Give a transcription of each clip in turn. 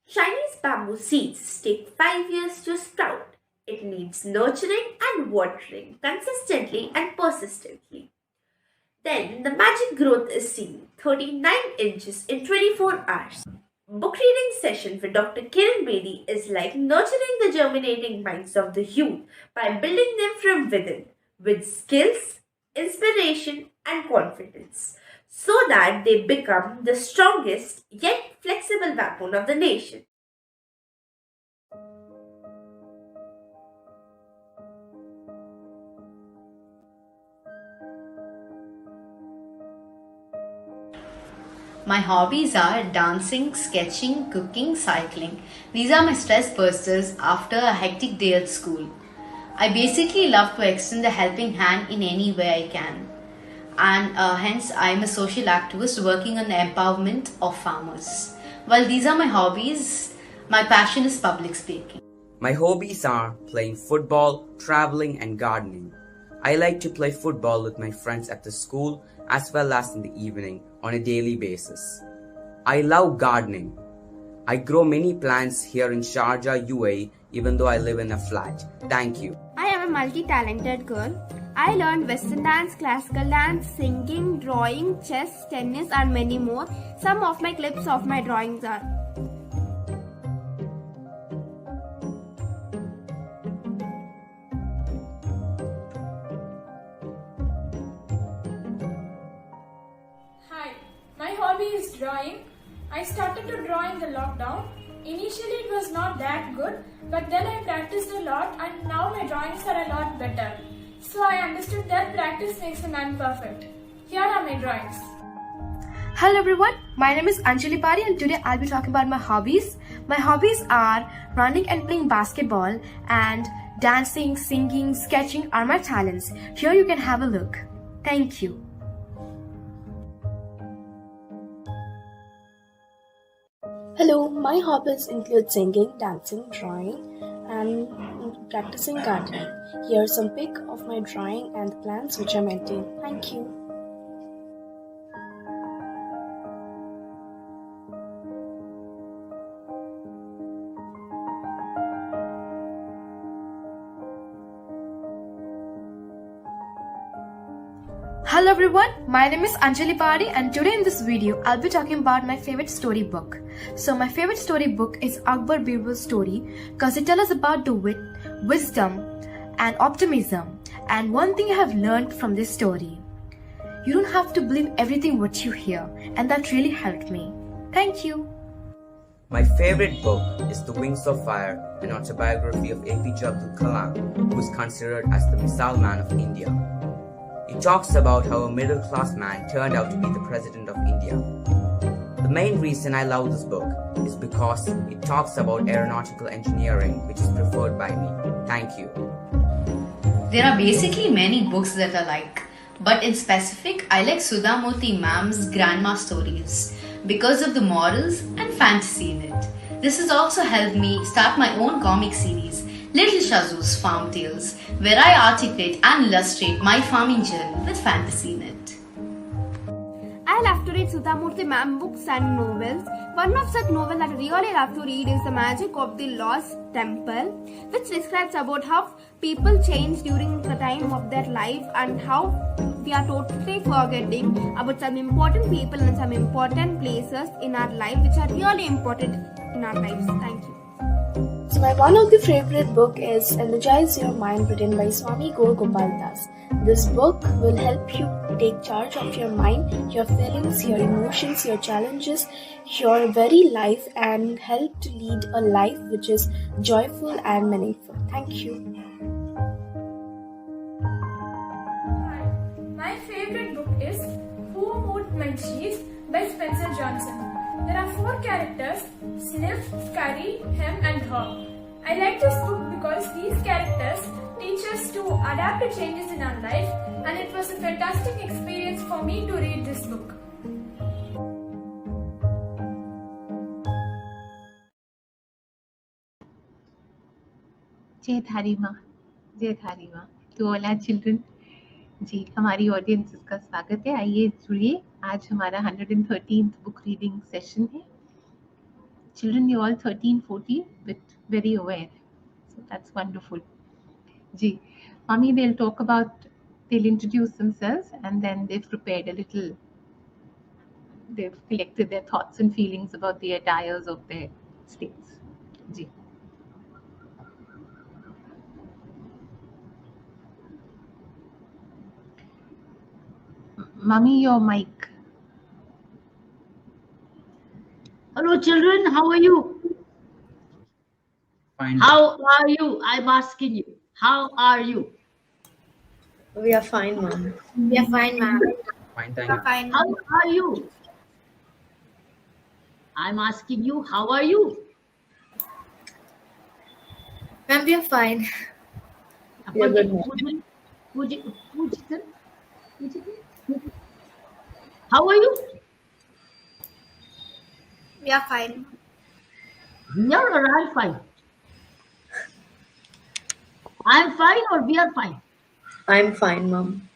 Chinese bamboo seeds take 5 years to sprout. It needs nurturing and watering consistently and persistently. Then the magic growth is seen 39 inches in 24 hours. Book reading session with Dr. Kiran Bedi is like nurturing the germinating minds of the youth by building them from within with skills, inspiration, and confidence so that they become the strongest yet flexible backbone of the nation. My hobbies are dancing, sketching, cooking, cycling. These are my stress busters after a hectic day at school. I basically love to extend a helping hand in any way I can. And hence, I am a social activist working on the empowerment of farmers. While these are my hobbies, my passion is public speaking. My hobbies are playing football, traveling, and gardening. I like to play football with my friends at the school as well as in the evening on a daily basis. I love gardening. I grow many plants here in Sharjah, UAE, even though I live in a flat. Thank you. I am a multi-talented girl. I learned Western dance, classical dance, singing, drawing, chess, tennis and many more. Some of my clips of my drawings are Hi, my hobby is drawing. I started to draw in the lockdown. Initially it was not that good, but then I practiced a lot and now my drawings are a lot better. So I understood that practice makes a man perfect. Here are my drawings. Hello everyone, my name is Anjali Pari and today I'll be talking about my hobbies. My hobbies are running and playing basketball, and dancing, singing, sketching are my talents. Here you can have a look. Thank you. Hello, my hobbies include singing, dancing, drawing, and practicing gardening. Here are some pic of my drawing and the plants which I maintain. Thank you. Hello everyone, my name is Anjali Padi and today in this video I'll be talking about my favorite story book. So my favorite story book is Akbar Birbul's story because it tells us about the wit, wisdom and optimism. And one thing I have learned from this story, you don't have to believe everything what you hear, and that really helped me. Thank you. My favorite book is The Wings of Fire, an autobiography of APJ Abdul Kalam, who is considered as the missile man of India. It talks about how a middle-class man turned out to be the president of India. The main reason I love this book is because it talks about aeronautical engineering, which is preferred by me. Thank you. There are basically many books that I like, but in specific, I like Sudhamurthy ma'am's grandma stories because of the morals and fantasy in it. This has also helped me start my own comic series, Little Shazu's Farm Tales, where I articulate and illustrate my farming journey with fantasy in it. I love to read Sudhamurthy ma'am books and novels. One of such novels that I really love to read is The Magic of the Lost Temple, which describes about how people change during the time of their life and how we are totally forgetting about some important people and some important places in our life which are really important in our lives. Thank you. So my one of the favorite book is Energize Your Mind, written by Swami Gaur Gopal Das. This book will help you take charge of your mind, your feelings, your emotions, your challenges, your very life, and help to lead a life which is joyful and meaningful. Thank you. Hi, my favorite book is Who Moved My Cheese by Spencer Johnson. There are four characters: Sniff, Curry, Hem, and Haw. I like this book because these characters teach us to adapt to changes in our life, and it was a fantastic experience for me to read this book. जय थारी माँ, जय थारी माँ to all our children. जी, हमारी audience का स्वागत है। आइए जुड़िए, आज हमारा 113th बुक रीडिंग सेशन है। Children, you all 13, 14 but very aware, so that's wonderful. जी, mommy, they'll introduce themselves and then they've prepared a little, they've collected their thoughts and feelings about the attires of their states. जी. Mommy, your mic. Hello children, how are you? Fine. How are you? I'm asking you. How are you? We are fine, ma'am. We are fine, ma'am. Fine, thank you. Fine. How are you? I'm asking you, how are you? Ma'am, we are fine. We are good, ma'am. Pujitan? How are you? We are fine. We are or I'm fine? I'm fine or we are fine? I'm fine, ma'am.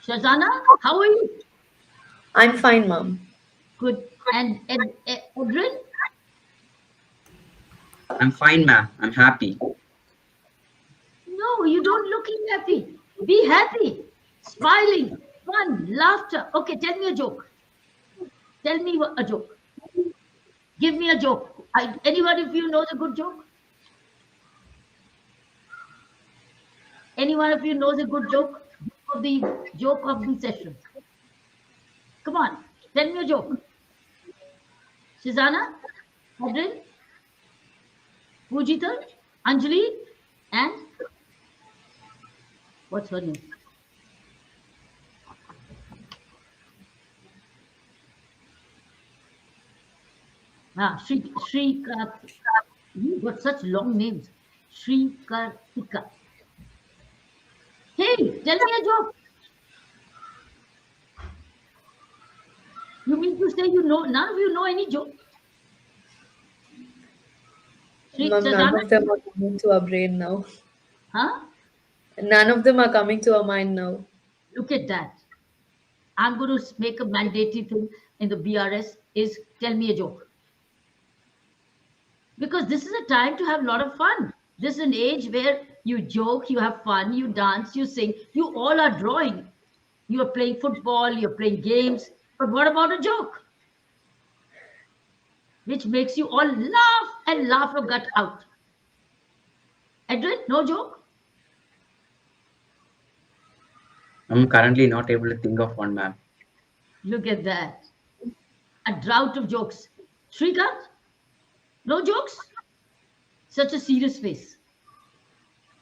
Shazana, how are you? I'm fine, ma'am. Good. And Adrian? I'm fine, ma'am. I'm happy. No, you don't looking happy. Be happy. Smiling. Fun. Laughter. Okay, tell me a joke. Tell me a joke. Give me a joke. Anyone of you knows a good joke? Anyone of you knows a good joke? Of the joke of the session. Come on, tell me a joke. Shizana, Adrian, Pujita, Anjali, and what's her name? Shri you got such long names. Shri Kartika. Hey, tell me a joke. You mean to say you know, none of you know any joke? Ma'am, none of them are coming to our brain now. Huh? None of them are coming to our mind now. Look at that. I'm going to make a mandatory thing in the BRS is tell me a joke. Because this is a time to have a lot of fun. This is an age where you joke, you have fun, you dance, you sing. You all are drawing. You are playing football, you're playing games. But what about a joke? Which makes you all laugh and laugh your gut out. Edwin, no joke? I'm currently not able to think of one, ma'am. Look at that. A drought of jokes. Shrikant, no jokes? Such a serious face.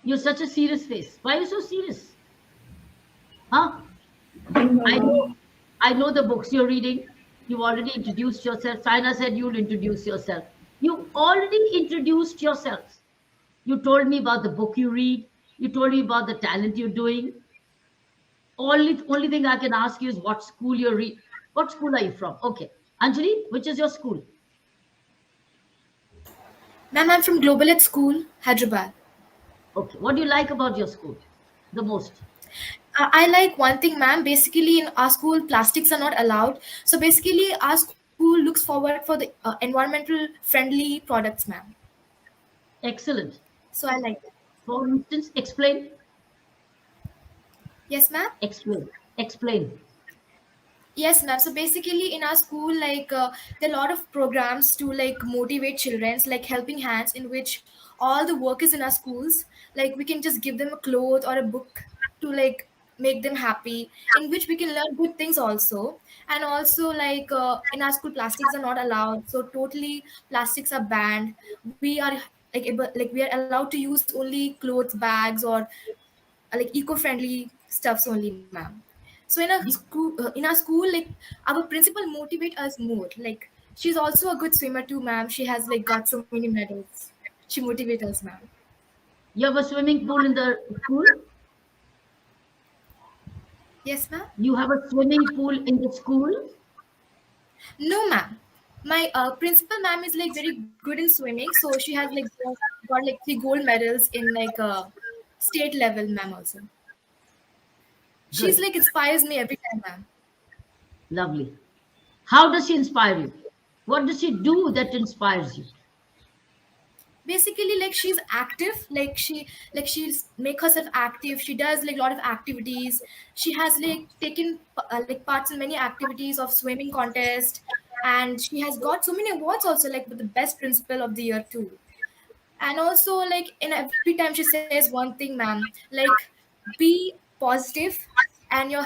You're such a serious face. Why are you so serious? Huh? I know the books you're reading. You've already introduced yourself. Saina said you'll introduce yourself. You already introduced yourselves. You told me about the book you read. You told me about the talent you're doing. Only thing I can ask you is what school you're read. What school are you from? Okay. Anjali, which is your school? Ma'am, I'm from Global at School, Hyderabad. Okay. What do you like about your school the most? I like one thing, ma'am. Basically, in our school, plastics are not allowed. So basically, our school looks forward for the environmental friendly products, ma'am. Excellent. So I like that. For instance, explain. Yes, ma'am. Explain. Yes, ma'am. So basically, in our school, there are a lot of programs to motivate childrens, like helping hands, in which all the workers in our schools, like we can just give them a cloth or a book to make them happy, in which we can learn good things also. And also in our school, plastics are not allowed, so totally plastics are banned. We are we are allowed to use only clothes, bags, or like eco-friendly stuffs only, ma'am. So in our school, like our principal motivate us more. Like she's also a good swimmer too, ma'am. She has like got so many medals. She motivates us, ma'am. You have a swimming pool in the school? Yes, ma'am. You have a swimming pool in the school? No, ma'am. My principal ma'am is like very good in swimming, so she has like got like 3 gold medals in like state level, ma'am. Also, she's Good. like inspires me every time, ma'am. Lovely. How does she inspire you? What does she do that inspires you? Basically, like she's active, like she's make herself active. She does like a lot of activities. She has like taken like parts in many activities of swimming contest, and she has got so many awards also, like with the best principal of the year too. And also, like in every time she says one thing, ma'am, like be positive, and your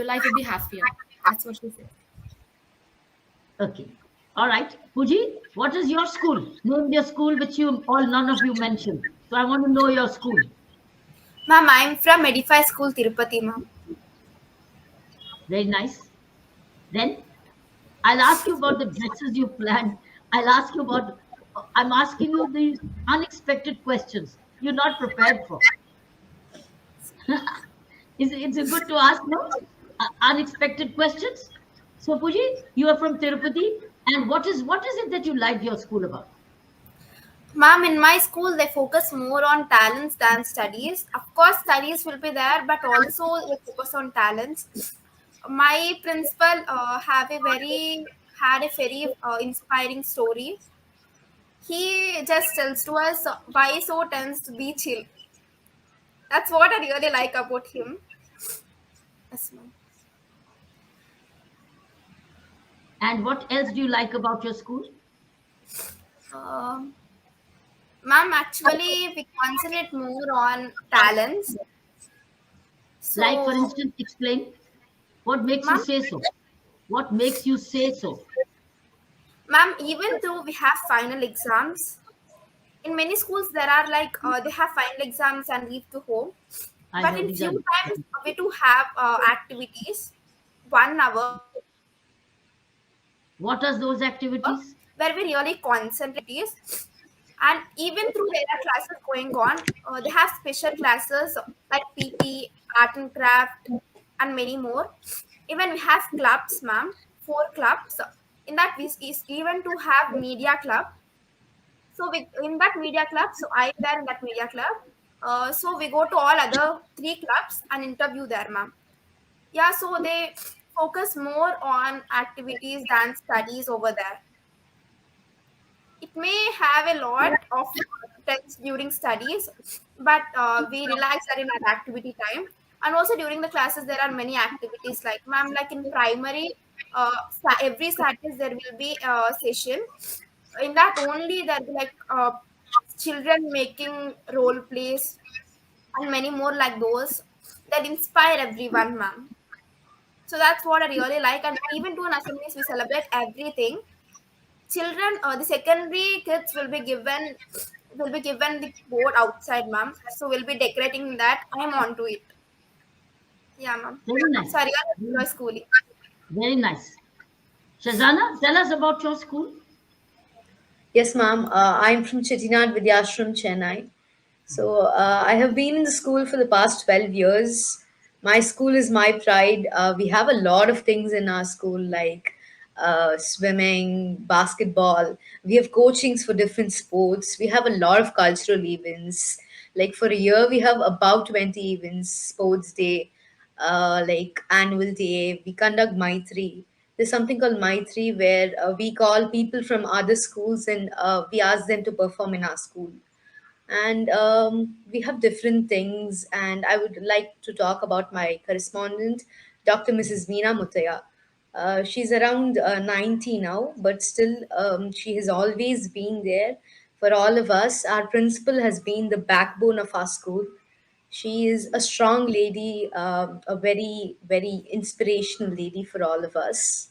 life will be happier. That's what she says. Okay. All right. Puji, what is your school? Name your school, which you all none of you mentioned. So I want to know your school. Ma'am, I'm from Edify School, Tirupati, ma'am. Very nice. Then I'll ask you about the dresses you planned. I'll ask you about. I'm asking you these unexpected questions you're not prepared for. Is it good to ask no? Unexpected questions? So Puji, you are from Tirupati, and what is it that you liked your school about? Ma'am, in my school, they focus more on talents than studies. Of course, studies will be there, but also they focus on talents. My principal had a very inspiring story. He just tells to us why so tends to be chill. That's what I really like about him. Yes, ma'am. And what else do you like about your school? Um, Ma'am, actually, we concentrate more on talents. Like, for So, instance, explain what makes you ma'am, say so. What makes you say so? even though we have final exams, in many schools there are like they have final exams and leave to home. I But know in these are. few times we do have activities, 1 hour, What are those where we activities? really concentrate and even through there are classes going on, they have special classes like pt, art and craft, and many more. Even we have clubs, ma'am, 4 clubs. In that we is even to have media club. So we in that media club, so I there in that media club. So we go to all other 3 clubs and interview there, ma'am. Yeah, so they focus more on activities than studies over there. It may have a lot of tests during studies, but we relax that in our activity time. And also during the classes, there are many activities like, ma'am, like in primary, every Saturday there will be a session. In that only there will be like children making role plays and many more like those that inspire everyone, ma'am. So that's what I really like. And even to an assemblies, we celebrate everything. Children, the secondary kids will be given the board outside, ma'am. So we'll be decorating that. I'm onto it. Yeah, ma'am. Very nice. So I really Very, enjoy schooling. very nice. Shazana, tell us about your school. Yes, ma'am. I'm from Chettinad Vidyashram, Chennai. So I have been in the school for the past 12 years. My school is my pride. We have a lot of things in our school like swimming, basketball. We have coachings for different sports. We have a lot of cultural events. Like for a year, we have about 20 events, sports day, like annual day. We conduct Maitri. There's something called Maitri where we call people from other schools and we ask them to perform in our school. And we have different things. And I would like to talk about my correspondent, Dr. Mrs. Meena Mutaya. She's around 90 now, but still she has always been there for all of us. Our principal has been the backbone of our school. She is a strong lady, a very, very inspirational lady for all of us.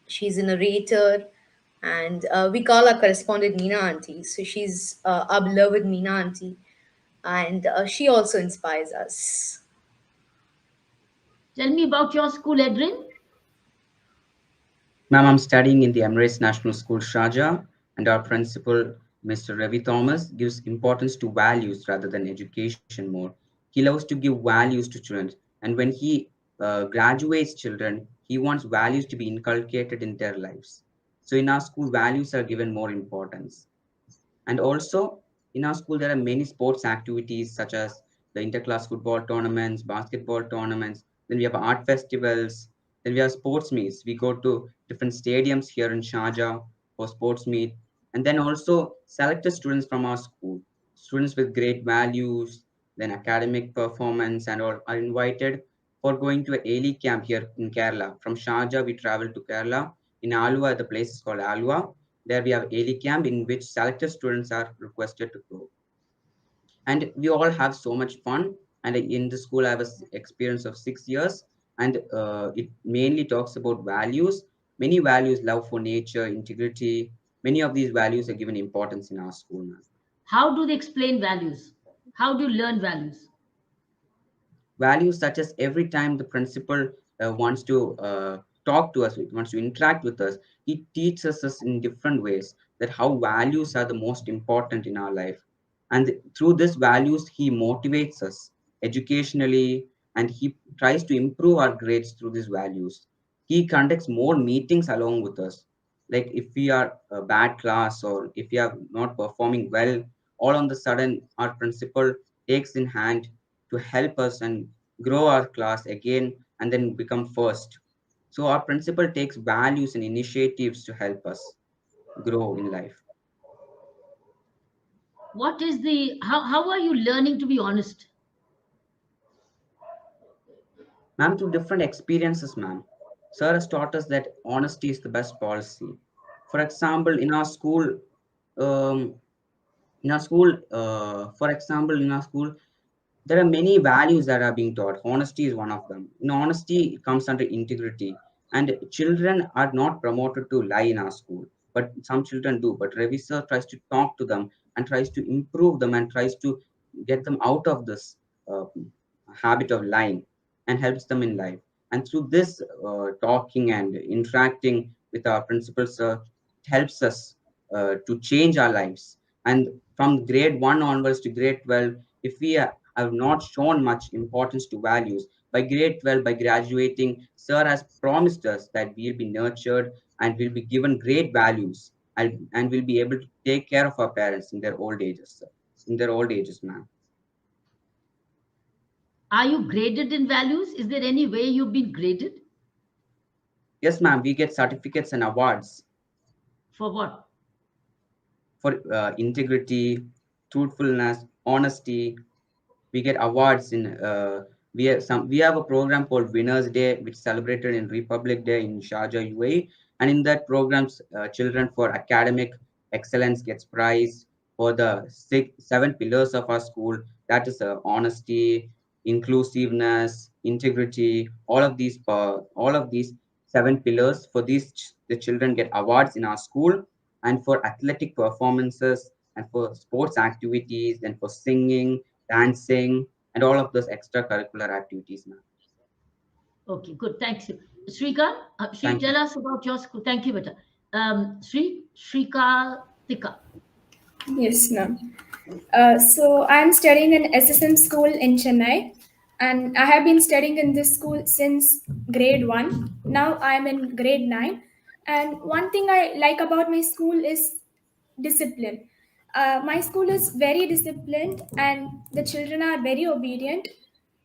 She's a narrator, and we call our correspondent Meena Auntie. So she's our beloved Meena Auntie, and she also inspires us. Tell me about your school, Edrin. Ma'am, I'm studying in the Emirates National School, Sharjah, and our principal, Mr. Ravi Thomas, gives importance to values rather than education more. He loves to give values to children, and when he graduates children, he wants values to be inculcated in their lives. So in our school, values are given more importance. And also, in our school, there are many sports activities such as the interclass football tournaments, basketball tournaments. Then we have art festivals. Then we have sports meets. We go to different stadiums here in Sharjah for sports meet. And then also selected students from our school, students with great values, then academic performance, and all are invited for going to a ALI camp here in Kerala. From Sharjah, we travel to Kerala. In Alua, the place is called Alua. There we have ALI camp in which selected students are requested to go. And we all have so much fun. And in the school, I have an experience of 6 years. And it mainly talks about values. Many values, love for nature, integrity. Many of these values are given importance in our school now. How do they explain values? How do you learn values? Values such as every time the principal wants to talk to us, wants to interact with us, he teaches us in different ways that how values are the most important in our life. And through these values, he motivates us educationally, and he tries to improve our grades through these values. He conducts more meetings along with us. Like if we are a bad class or if we are not performing well, all on the sudden, our principal takes in hand to help us and grow our class again and then become first. So our principal takes values and initiatives to help us grow in life. What is the how are you learning to be honest? Ma'am, through different experiences, ma'am. Sir has taught us that honesty is the best policy. For example, um, for example, in our school, there are many values that are being taught. Honesty is one of them. In honesty, it comes under integrity. And children are not promoted to lie in our school, but some children do. But Ravi sir tries to talk to them and tries to improve them and tries to get them out of this uh, habit of lying and helps them in life. And through this talking and interacting with our principals, it helps us to change our lives. And from grade 1 onwards to grade 12, if we have not shown much importance to values, by grade 12, by graduating, Sir has promised us that we'll be nurtured and we'll be given great values, and we'll be able to take care of our parents in their old ages, sir. In their old ages, ma'am. Are you graded in values? Is there any way you've been graded? Yes, ma'am, we get certificates and awards For what? for integrity, truthfulness, honesty. We get awards in we have a program called Winners Day, which is celebrated in Republic Day in Sharjah, UAE. And in that programs, children for academic excellence gets prize for the seven pillars of our school. That is honesty, inclusiveness, integrity. All of these seven pillars, for these the children get awards in our school. And for athletic performances and for sports activities and for singing, dancing, and all of those extracurricular activities, ma'am. Okay, good. Thanks you. Srikant, Sri, Thank you. tell us about your school. Thank you, beta. Srikartika. Yes, ma'am. So I'm studying in SSM school in Chennai, and I have been studying in this school since grade 1. Now I'm in grade 9. And one thing I like about my school is discipline. My school is very disciplined, and the children are very obedient.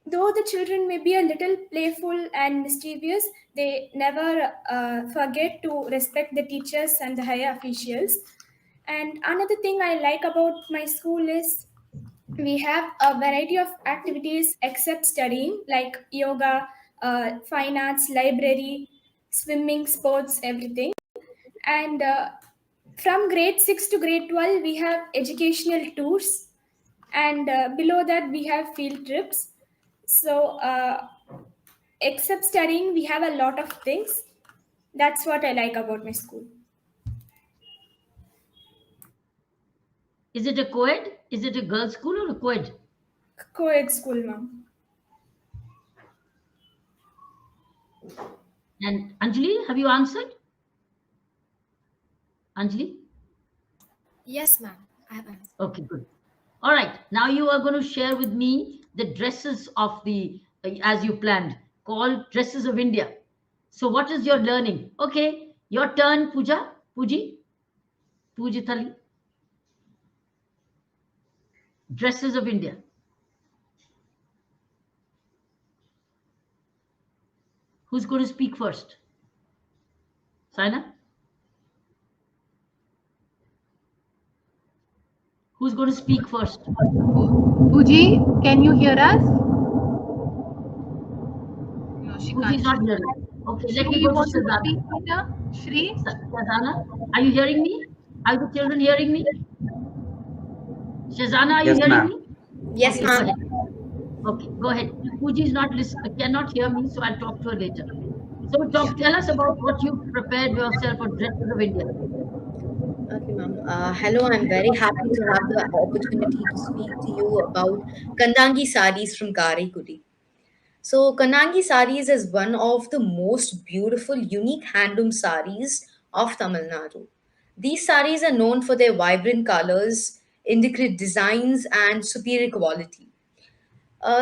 Though the children may be a little playful and mischievous, they never forget to respect the teachers and the higher officials. And another thing I like about my school is we have a variety of activities except studying, like yoga, fine arts, library, swimming, sports, everything. And from grade 6 to grade 12, we have educational tours, and below that, we have field trips. So, except studying, we have a lot of things. That's what I like about my school. Is it a co-ed? Is it a girls' school or a co-ed? Co ed school, ma'am. And Anjali, have you answered? Anjali? Yes, ma'am. I have answered. Okay, good. All right. Now you are going to share with me the dresses of the, as you planned, called Dresses of India. So what is your learning? Okay, your turn, Pujitali. Dresses of India. Who's going to speak first? Saina? Who's going to speak first? Fuji, can you hear us? No, she Puji is can't. not hearing. Okay, let Shri, me you go to want to Shazana. speak later? Shri? Shazana, are you hearing me? Are the children hearing me? Shazana, are you Yes, hearing ma'am. me? Yes, Okay, go ma'am. ahead. Okay, go ahead. Puji is not cannot hear me, so I'll talk to her later. So tell us about what you prepared yourself for Dresses of India. Okay, ma'am. Hello, I'm very happy to have the opportunity to speak to you about Kandangi saris from Karaikudi. So, Kandangi saris is one of the most beautiful, unique handloom saris of Tamil Nadu. These saris are known for their vibrant colors, intricate designs, and superior quality.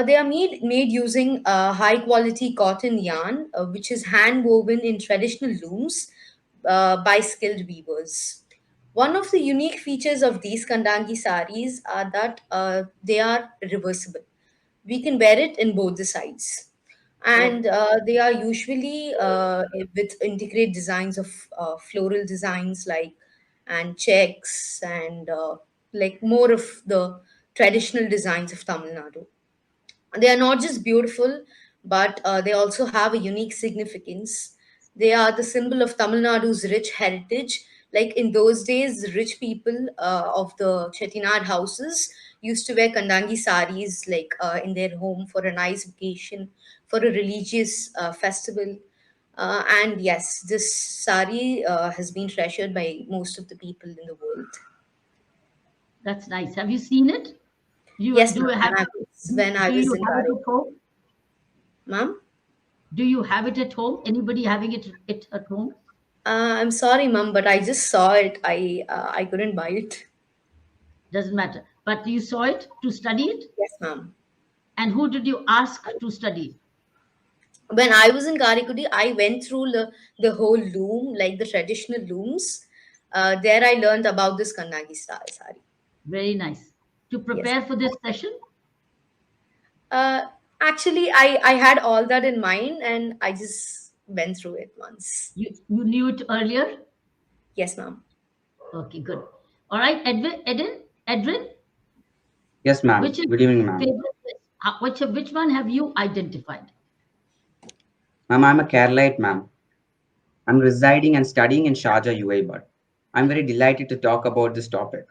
They are made using high quality cotton yarn, which is hand woven in traditional looms by skilled weavers. One of the unique features of these Kandangi saris are that they are reversible. We can wear it in both the sides. Oh, And they are usually with integrate designs of floral designs like and checks and like more of the traditional designs of Tamil Nadu. They are not just beautiful, but they also have a unique significance. They are the symbol of Tamil Nadu's rich heritage. Like in those days, the rich people of the Chettinad houses used to wear Kandangi saris like in their home for a nice vacation, for a religious festival. And yes, this sari has been treasured by most of the people in the world. that's nice. Have you seen it? Yes, Do ma'am. you have When I do was you in have it Karaikal. at home? Ma'am? Do you have it at home? Anybody having it at home? I'm sorry, ma'am, but I just saw it. I couldn't buy it. Doesn't matter. But you saw it to study it? Yes, ma'am. And who did you ask to study? When I was in Karikudi, I went through the whole loom, like the traditional looms. There I learned about this Kannagi sari. Very nice. To Yes. prepare for this session, Uh, Actually, I had all that in mind, and I just went through it once. you knew it earlier. Yes, ma'am. Okay, good. All right, Edwin, Yes, ma'am. which is Good evening, ma'am. favorite? Which one have you identified? Ma'am, I'm a Keralite, ma'am. I'm residing and studying in Sharjah, UAE, but I'm very delighted to talk about this topic.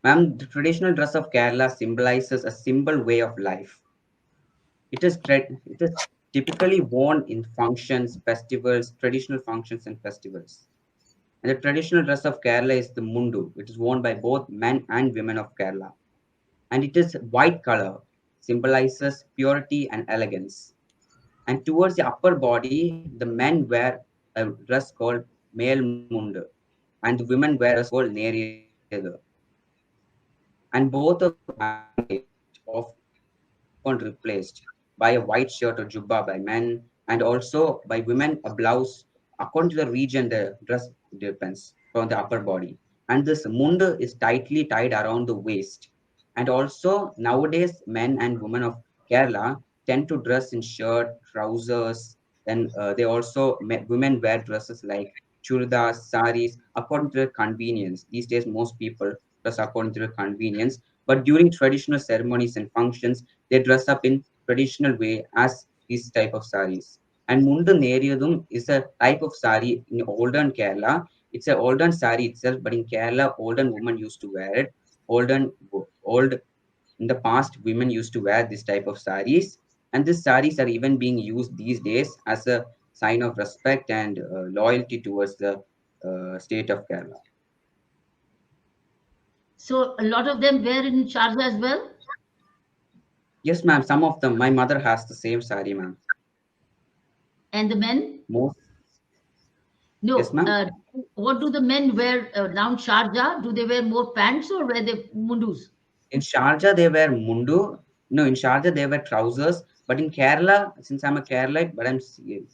Ma'am, the traditional dress of Kerala symbolizes a simple way of life. It is typically worn in functions, festivals, traditional functions and festivals. And the traditional dress of Kerala is the mundu, which is worn by both men and women of Kerala. And it is white color, symbolizes purity and elegance. And towards the upper body, the men wear a dress called male mundu, and the women wear a dress called neriyadu. And both of them are often replaced by a white shirt or jubba by men, and also by women a blouse. According to the region, the dress depends from the upper body. And this mundu is tightly tied around the waist. And also nowadays, men and women of Kerala tend to dress in shirt, trousers. Then they also women wear dresses like churidas, saris, according to their convenience. These days, most people dress according to their convenience. But during traditional ceremonies and functions, they dress up in traditional way as these type of saris. And Mundu Neriyadum is a type of sari in olden Kerala. It's an olden sari itself, but in Kerala, olden women used to wear it. Old in the past, women used to wear this type of saris, and these saris are even being used these days as a sign of respect and loyalty towards the state of Kerala. So a lot of them wear in Sharjah as well. Yes, ma'am. Some of them. My mother has the same sari, ma'am. And the men? Most, yes, No. ma'am. What do the men wear around Sharjah? Do they wear more pants or wear they mundus? In Sharjah, they wear mundu. No, in Sharjah, they wear trousers. But in Kerala, since I'm a Keralite, but I'm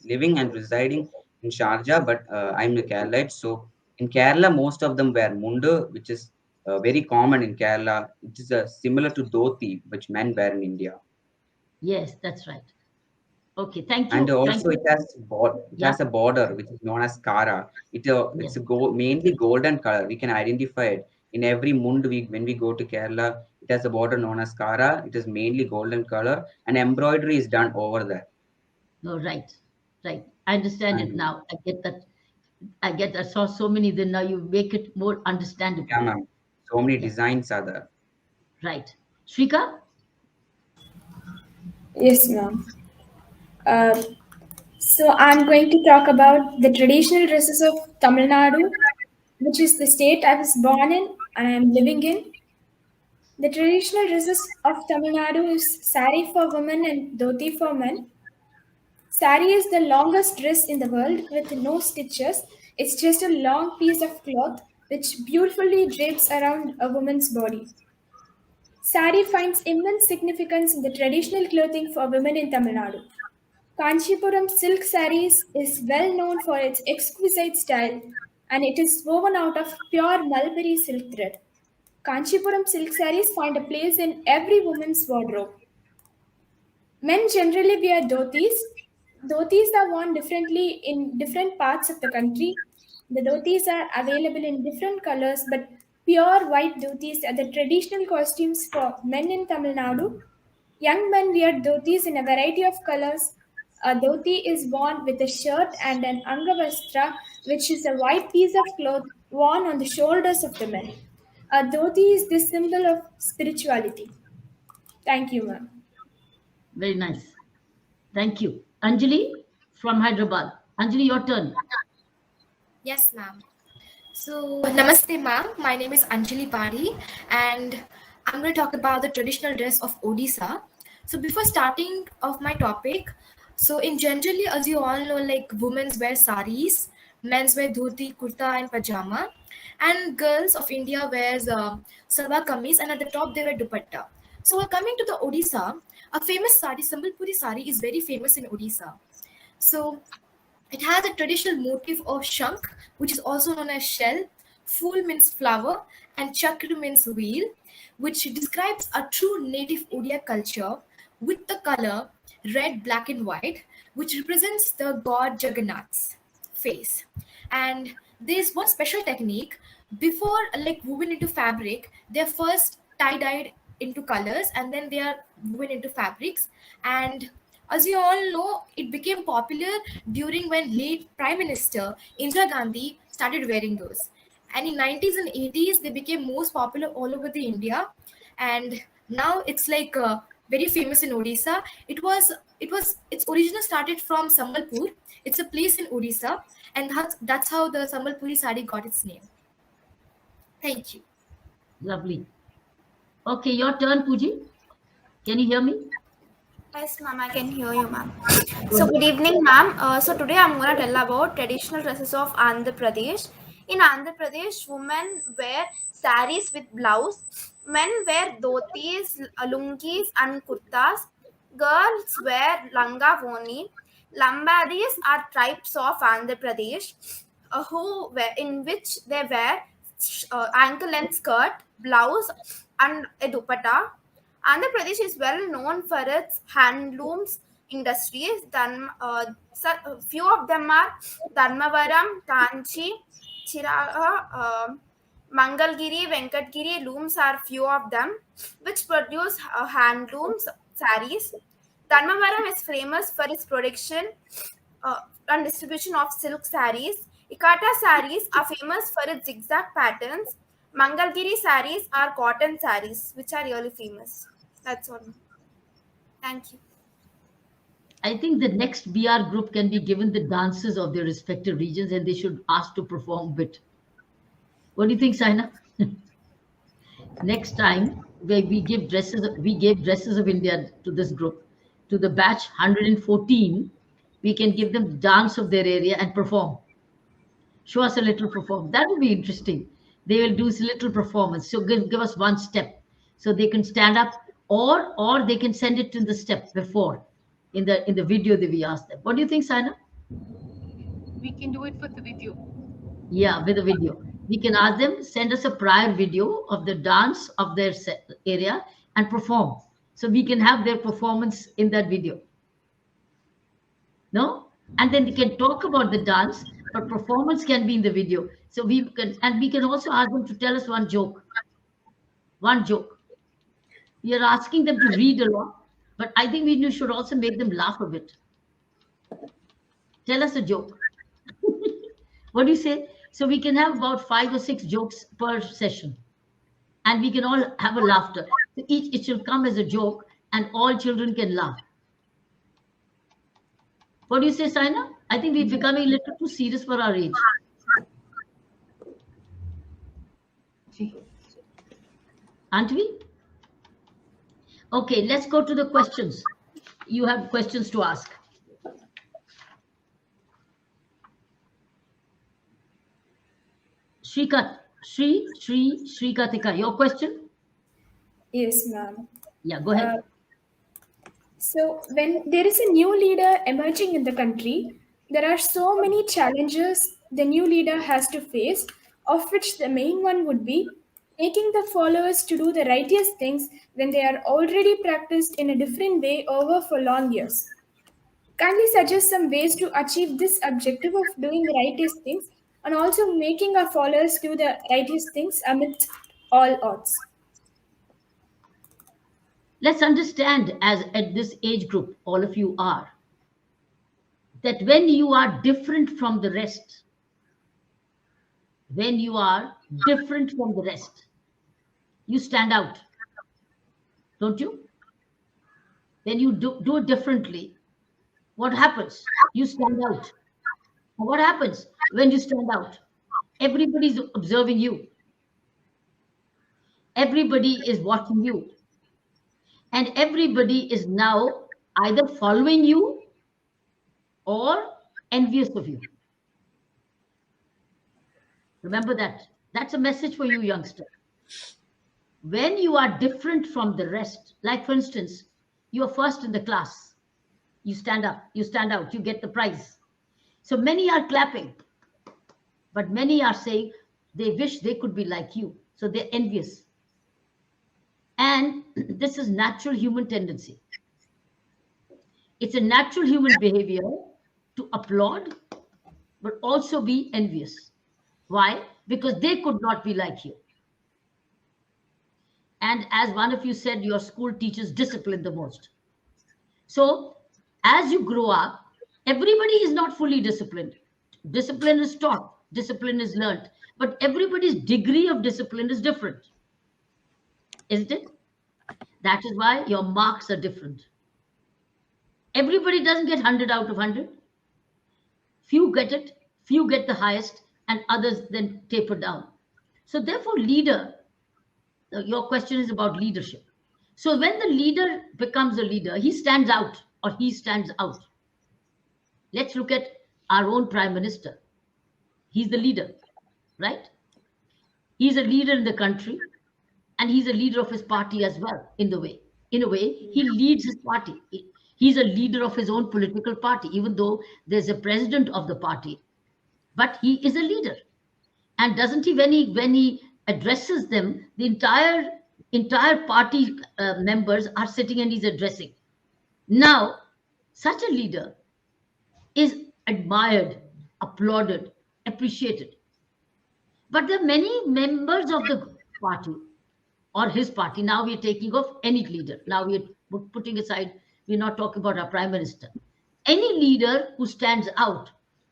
living and residing in Sharjah, but I'm a Keralite. So in Kerala, most of them wear mundu, which is very common in Kerala. It is similar to dhoti, which men wear in India. Yes, that's right. Okay, thank And you. Thank also you. it Yeah. has a border which is known as kara. Yes. It's a mainly golden color. We can identify it in every mund. When we go to Kerala, it has a border known as kara. It is mainly golden color, and embroidery is done over there. No, right. Right. I understand it And now. I get that. I get. I saw so many. Then now you make it more understandable. yeah, ma'am, so many Yeah. designs are there. Right. Shrika? Yes, ma'am. Uh, so I'm going to talk about the traditional dresses of Tamil Nadu, which is the state I was born in and I'm living in. The traditional dresses of Tamil Nadu is sari for women and dhoti for men. Sari is the longest dress in the world with no stitches. It's just a long piece of cloth which beautifully drapes around a woman's body. Sari finds immense significance in the traditional clothing for women in Tamil Nadu. Kanchipuram silk saris is well known for its exquisite style and it is woven out of pure mulberry silk thread. Kanchipuram silk saris find a place in every woman's wardrobe. Men generally wear dhotis. Dhotis are worn differently in different parts of the country. The dhotis are available in different colors, but pure white dhotis are the traditional costumes for men in Tamil Nadu. Young men wear dhotis in a variety of colors. A dhoti is worn with a shirt and an angavastra, which is a white piece of cloth worn on the shoulders of the men. A dhoti is the symbol of spirituality. Thank you, ma'am. Very nice. Thank you. Anjali from Hyderabad. Anjali, your turn. Yes, ma'am. So, namaste, ma'am. My name is Anjali Pari, and I'm going to talk about the traditional dress of Odisha. So, before starting of my topic, so in generally, as you all know, like women's wear saris, men's wear dhoti, kurta, and pajama, and girls of India wears salwar kameez, and at the top they wear dupatta. So, coming to the Odisha, a famous sari, Sambalpuri sari, is very famous in Odisha. So, it has a traditional motif of shank, which is also known as shell. Fool means flower, and chakra means wheel, which describes a true native Odia culture with the color red, black, and white, which represents the god Jagannath's face. And there's one special technique before like woven into fabric, they're first tie-dyed into colors and then they are woven into fabrics. And as you all know, it became popular during when late Prime Minister Indira Gandhi started wearing those. And in 90s and 80s, they became most popular all over the India. And now it's like very famous in Odisha. Its origin started from Sambalpur. It's a place in Odisha, and that's how the Sambalpuri sari got its name. Thank you. Lovely. Okay, your turn, Pooji. Can you hear me? Yes, ma'am, I can hear you, ma'am. Go So, ahead. good evening, ma'am. So, today I'm going to tell about traditional dresses of Andhra Pradesh. In Andhra Pradesh, women wear saris with blouse, men wear dhotis, lungis, and kurtas. Girls wear langa voni. Lambadis are tribes of Andhra Pradesh in which they wear ankle length skirt, blouse, and a dupatta. Andhra Pradesh is well known for its handlooms industries. Few of them are Dharmavaram, Kanchi, Chiraga, Mangalgiri, Venkatgiri looms are few of them, which produce handlooms saris. Dharmavaram is famous for its production uh, and distribution of silk saris. Ikata saris are famous for its zigzag patterns. Mangalgiri saris are cotton saris, which are really famous. That's all. Thank you. I think the next BR group can be given the dances of their respective regions and they should ask to perform bit. What do you think, Saina? Next time, where we gave dresses of India to this group, to the batch 114. We can give them the dance of their area and perform. Show us a little performance. That would be interesting. They will do a little performance. So give us one step. So they can stand up, or they can send it to the step before in the video that we asked them. What do you think, Sana? We can do it for the video. Yeah, with a video. We can ask them, send us a prior video of the dance of their area and perform. So we can have their performance in that video. No? And then we can talk about the dance, but performance can be in the video. So we can also ask them to tell us one joke. One joke. We are asking them to read a lot, but I think we should also make them laugh a bit. Tell us a joke. What do you say? So we can have about 5 or 6 jokes per session, and we can all have a laughter. So it should come as a joke, and all children can laugh. What do you say, Saina? I think we're becoming a little too serious for our age. Aren't we? Okay, let's go to the questions. You have questions to ask. Shrikatika, your question? Yes, ma'am. Yeah, go ahead. So, when there is a new leader emerging in the country, there are so many challenges the new leader has to face, of which the main one would be making the followers to do the righteous things when they are already practiced in a different way over for long years. Kindly suggest some ways to achieve this objective of doing the righteous things and also making our followers do the righteous things amidst all odds. Let's understand, as at this age group, all of you are, that when you are different from the rest, you stand out, don't you? When you do it differently, what happens? You stand out. What happens when you stand out? Everybody's observing you. Everybody is watching you. And everybody is now either following you or envious of you. Remember that. That's a message for you, youngster. When you are different from the rest, like for instance, you are first in the class, you stand up, you stand out, you get the prize. So many are clapping, but many are saying they wish they could be like you. So they're envious. And this is natural human tendency. It's a natural human behavior to applaud, but also be envious. Why? Because they could not be like you. And as one of you said, your school teaches discipline the most. So as you grow up, everybody is not fully disciplined. Discipline is taught, discipline is learned, but everybody's degree of discipline is different. Isn't it? That is why your marks are different. Everybody doesn't get 100 out of 100. Few get it, few get the highest, and others then taper down. So therefore, leader, your question is about leadership. So when the leader becomes a leader, he stands out or he stands out. Let's look at our own Prime Minister. He's the leader, right? He's a leader in the country, and he's a leader of his party as well, in a way. He leads his party. He's a leader of his own political party, even though there's a president of the party. But he is a leader. And doesn't he, when he addresses them, the entire party members are sitting and he's addressing. Now, such a leader is admired, applauded, appreciated. But there are many members of the party or his party. Now we're taking off any leader. Now we're putting aside, we're not talking about our Prime Minister. Any leader who stands out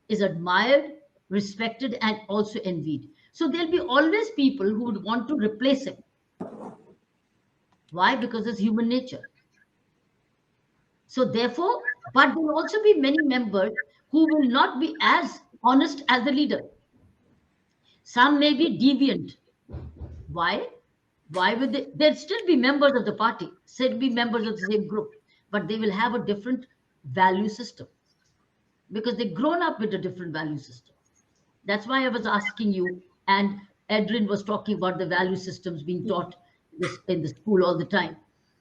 is admired, respected, and also envied. So there'll be always people who would want to replace him. Why? Because it's human nature. So therefore, but there will also be many members who will not be as honest as the leader. Some may be deviant. Why? Why would they? They'll still be members of the party, still be members of the same group, but they will have a different value system. because they've grown up with a different value system. That's why I was asking you, and Edrin was talking about the value systems being taught in the school all the time.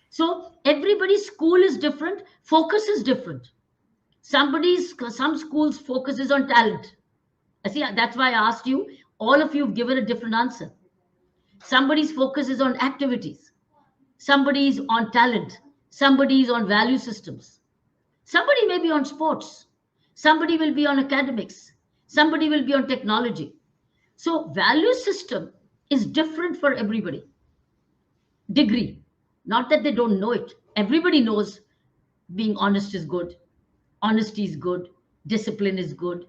So everybody's school is different, focus is different. Some schools focuses on talent. I see, that's why I asked you. All of you have given a different answer. Somebody's focus is on activities. Somebody's on talent. Somebody's on value systems. Somebody may be on sports. Somebody will be on academics. Somebody will be on technology. So value system is different for everybody. Degree. Not that they don't know it. Everybody knows being honest is good. Honesty is good. Discipline is good.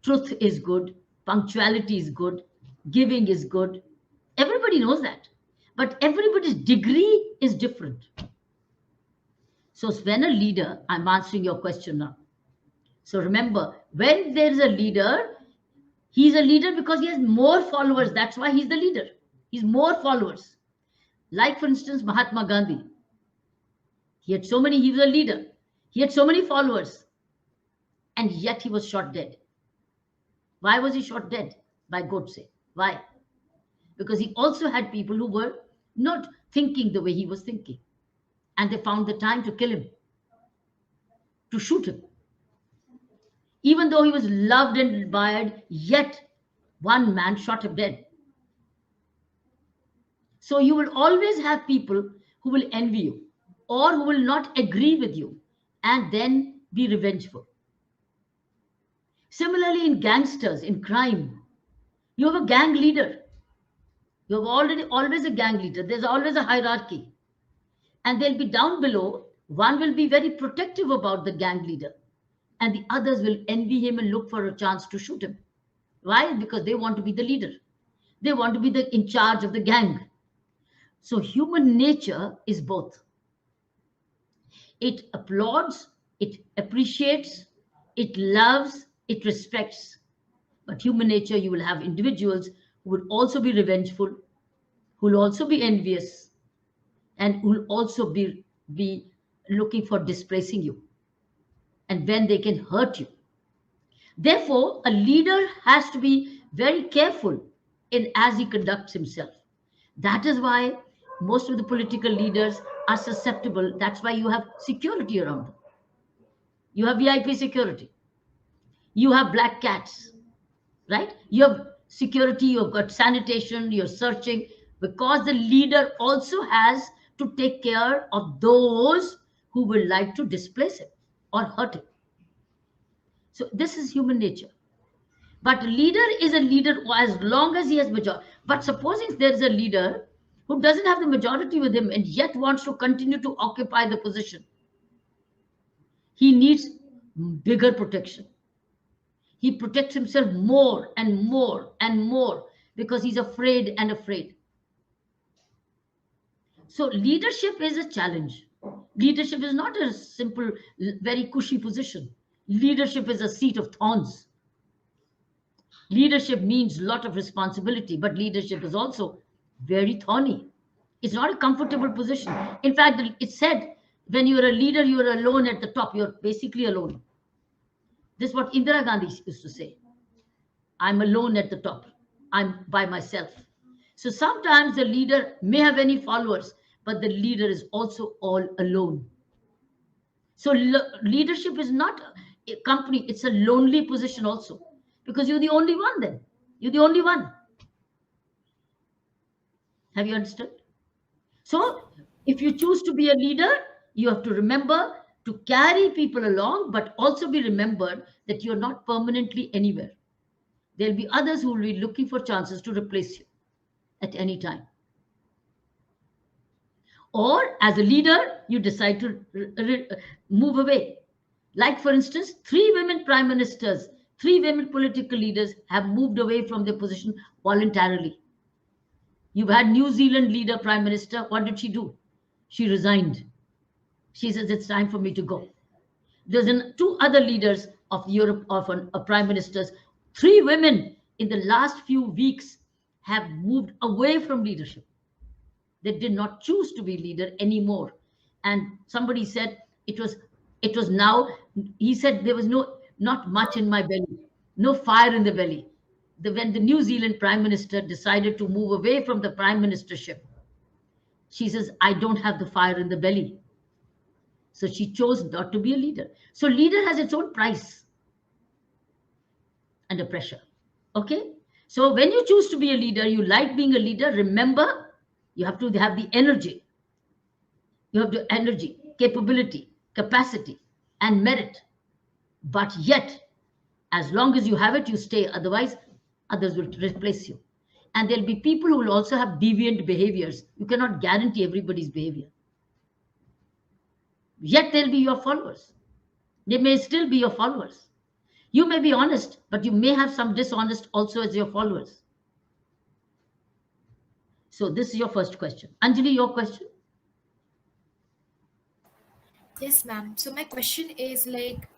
Truth is good. Punctuality is good. Giving is good. Everybody knows that. But everybody's degree is different. So when a leader, I'm answering your question now. So remember, when there's a leader, he's a leader because he has more followers. That's why he's the leader. He's more followers. Like, for instance, Mahatma Gandhi. He was a leader. He had so many followers. And yet he was shot dead. Why was he shot dead? By Godse. Why? Because he also had people who were not thinking the way he was thinking. And they found the time to kill him, to shoot him. Even though he was loved and admired, yet one man shot him dead. So you will always have people who will envy you or who will not agree with you and then be revengeful. Similarly, in gangsters, in crime, you have a gang leader. You have always a gang leader. There's always a hierarchy. And they'll be down below. One will be very protective about the gang leader, and the others will envy him and look for a chance to shoot him. Why? Because they want to be the leader. They want to be in charge of the gang. So human nature is both. It applauds, it appreciates, it loves, it respects. But human nature, you will have individuals who will also be revengeful, who will also be envious, and who will also be looking for displacing you, and when they can hurt you. Therefore, a leader has to be very careful as he conducts himself. That is why most of the political leaders are susceptible. That's why you have security around them. You have VIP security. You have black cats, right? You have security, you've got sanitation, you're searching, because the leader also has to take care of those who will like to displace him or hurt him. So this is human nature. But leader is a leader as long as he has majority. But supposing there is a leader who doesn't have the majority with him and yet wants to continue to occupy the position, he needs bigger protection. He protects himself more and more and more because he's afraid and afraid. So leadership is a challenge. Leadership is not a simple, very cushy position. Leadership is a seat of thorns. Leadership means a lot of responsibility, but leadership is also very thorny. It's not a comfortable position. In fact, it's said when you're a leader, you're alone at the top. You're basically alone. This is what Indira Gandhi used to say. I'm alone at the top. I'm by myself. So sometimes the leader may have any followers, but the leader is also all alone. So leadership is not a company. It's a lonely position also, because you're the only one then. You're the only one. Have you understood? So if you choose to be a leader, you have to remember to carry people along, but also be remembered that you're not permanently anywhere. There'll be others who will be looking for chances to replace you at any time. Or as a leader, you decide to move away. Like, for instance, 3 women prime ministers, 3 women political leaders have moved away from their position voluntarily. You've had New Zealand leader, prime minister. What did she do? She resigned. She says, it's time for me to go. There's 2 other leaders of Europe, of prime ministers. 3 women in the last few weeks have moved away from leadership. They did not choose to be leader anymore. And somebody said it was now, he said there was no, not much in my belly, no fire in the belly. When the New Zealand Prime Minister decided to move away from the Prime Ministership, she says, I don't have the fire in the belly. So she chose not to be a leader. So leader has its own price and a pressure. Okay? So when you choose to be a leader, you like being a leader, remember, you have to have the energy. You have the energy, capability, capacity, and merit. But yet, as long as you have it, you stay. Otherwise, others will replace you. And there'll be people who will also have deviant behaviors. You cannot guarantee everybody's behavior. Yet they'll be your followers. They may still be your followers. You may be honest, but you may have some dishonest also as your followers. So this is your first question. Anjali, your question? Yes, ma'am. So my question is like,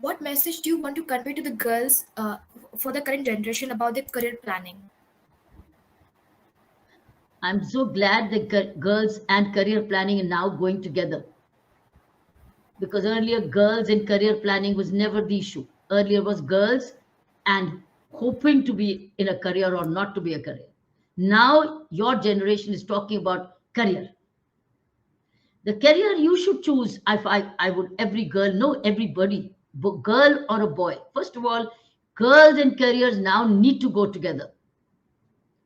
what message do you want to convey to the girls for the current generation about their career planning? I'm so glad that girls and career planning are now going together. Because earlier, girls and career planning was never the issue. Earlier was girls and hoping to be in a career or not to be a career. Now, your generation is talking about career. The career you should choose, I would, every girl, no, everybody, girl or a boy. First of all, girls and careers now need to go together.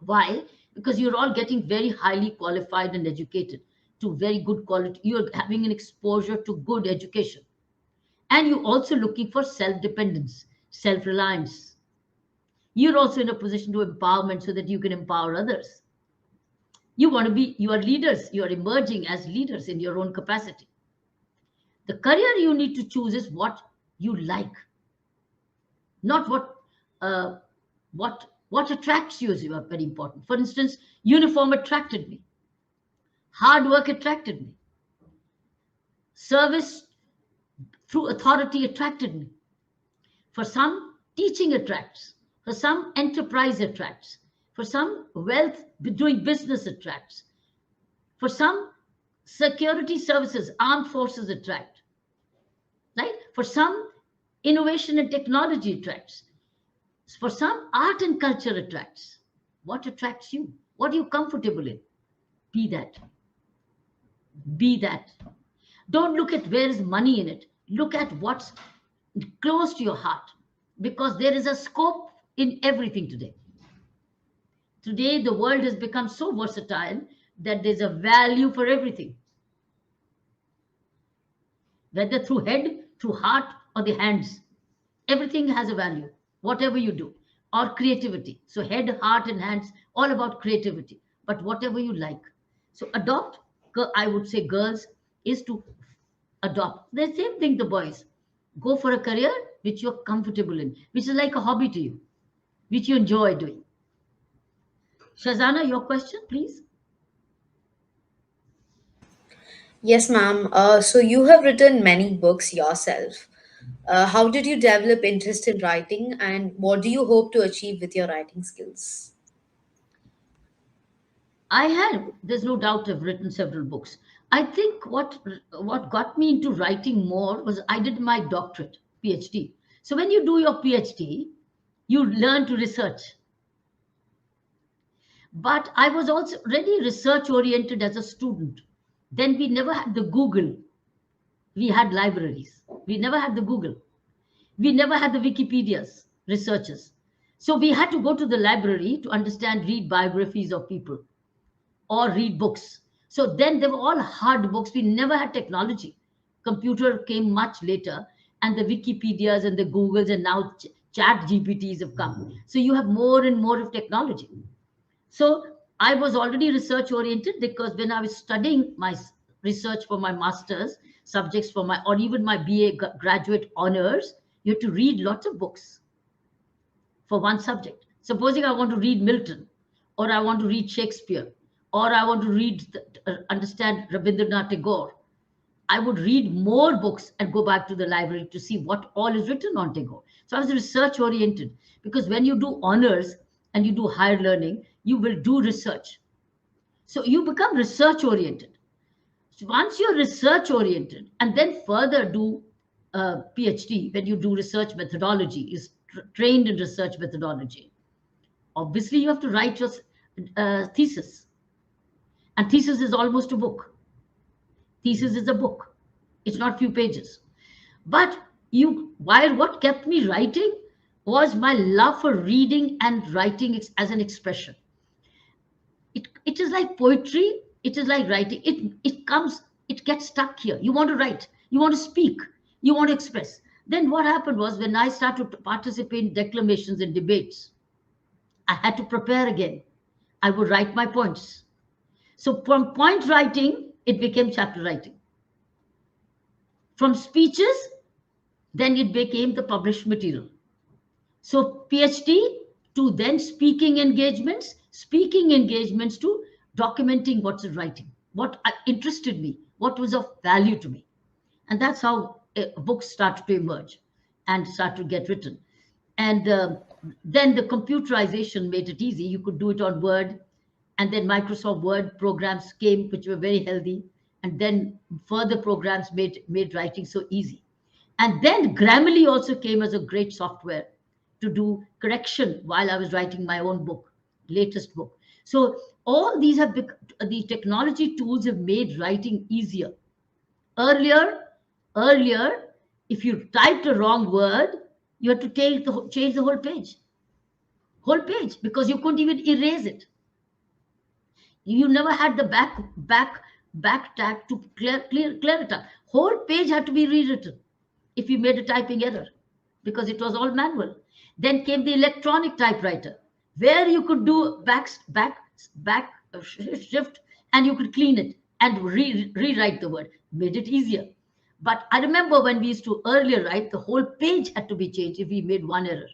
Why? Because you're all getting very highly qualified and educated to very good quality. You're having an exposure to good education. And you're also looking for self-dependence, self-reliance. You're also in a position to empowerment so that you can empower others. You are leaders. You are emerging as leaders in your own capacity. The career you need to choose is what you like, not what attracts you is very important. For instance, uniform attracted me. Hard work attracted me. Service through authority attracted me. For some, teaching attracts. For some, enterprise attracts. For some, wealth, doing business attracts. For some, security services, armed forces attract. Right? For some, innovation and technology attracts. For some, art and culture attracts. What attracts you? What are you comfortable in? Be that. Be that. Don't look at where is money in it. Look at what's close to your heart. Because there is a scope in everything today. Today, the world has become so versatile that there's a value for everything. Whether through head, through heart, or the hands. Everything has a value, whatever you do. Or creativity. So head, heart, and hands, all about creativity. But whatever you like. So adopt, I would say girls, is to adopt. The same thing the boys. Go for a career which you're comfortable in, which is like a hobby to you, which you enjoy doing. Shazana, your question, please. Yes, ma'am. So you have written many books yourself. How did you develop interest in writing, and what do you hope to achieve with your writing skills? There's no doubt I've written several books. I think what got me into writing more was I did my doctorate, PhD. So when you do your PhD, you learn to research. But I was also really research oriented as a student. Then we never had the Google. We had libraries. We never had the Google. We never had the Wikipedias, researchers. So we had to go to the library to understand, read biographies of people or read books. So then they were all hard books. We never had technology. Computer came much later, and the Wikipedias and the Googles and now chat GPTs have come. So you have more and more of technology. So I was already research oriented because when I was studying my research for my master's subjects or even my BA graduate honors, you have to read lots of books for one subject. Supposing I want to read Milton, or I want to read Shakespeare, or I want to understand Rabindranath Tagore, I would read more books and go back to the library to see what all is written on Tagore. So I was research oriented because when you do honors and you do higher learning, you will do research. So you become research oriented. So once you're research oriented and then further do PhD, when you do research methodology, is trained in research methodology. Obviously, you have to write your thesis, and thesis is almost a book. Thesis is a book. It's not few pages. But while what kept me writing was my love for reading and writing as an expression. It is like poetry. It is like writing. It gets stuck here. You want to write. You want to speak. You want to express. Then what happened was, when I started to participate in declamations and debates, I had to prepare again. I would write my points. So from point writing, it became chapter writing. From speeches, then it became the published material. So PhD to then speaking engagements to documenting what's in writing, what interested me, what was of value to me. And that's how books started to emerge and start to get written. And then the computerization made it easy. You could do it on Word, and then Microsoft Word programs came, which were very healthy. And then further programs made writing so easy. And then Grammarly also came as a great software to do correction while I was writing my own book, latest book. So all these the technology tools have made writing easier. Earlier, if you typed a wrong word, you had to change the whole page, because you couldn't even erase it. You never had the back tag to clear it up. Whole page had to be rewritten if you made a typing error, because it was all manual. Then came the electronic typewriter, where you could do back shift, and you could clean it and rewrite the word. Made it easier. But I remember when we used to earlier write, the whole page had to be changed if we made one error.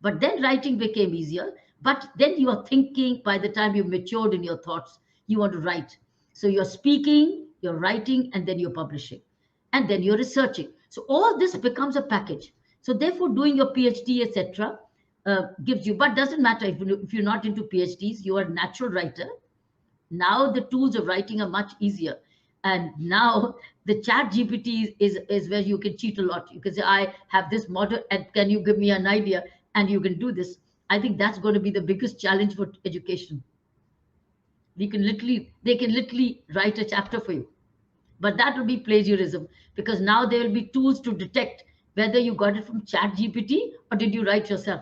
But then writing became easier. But then you are thinking, by the time you matured in your thoughts, you want to write. So you're speaking, you're writing, and then you're publishing. And then you're researching. So all this becomes a package. So therefore, doing your PhD, etc., gives you, but doesn't matter if you're not into PhDs, you are a natural writer. Now the tools of writing are much easier. And now the chat GPT is where you can cheat a lot. You can say, I have this model, and can you give me an idea? And you can do this. I think that's going to be the biggest challenge for education. They can literally write a chapter for you. But that will be plagiarism, because now there will be tools to detect whether you got it from chat GPT or did you write yourself.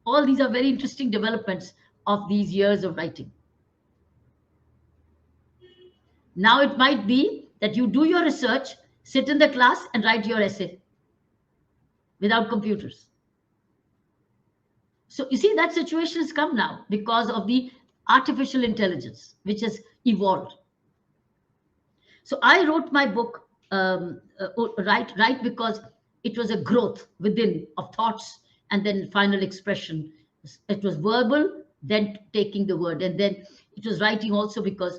All these are very interesting developments of these years of writing. Now it might be that you do your research, sit in the class and write your essay without computers. So you see, that situation has come now because of the artificial intelligence, which has evolved. So I wrote my book, right, because it was a growth within of thoughts and then final expression. It was verbal, then taking the word, and then it was writing also because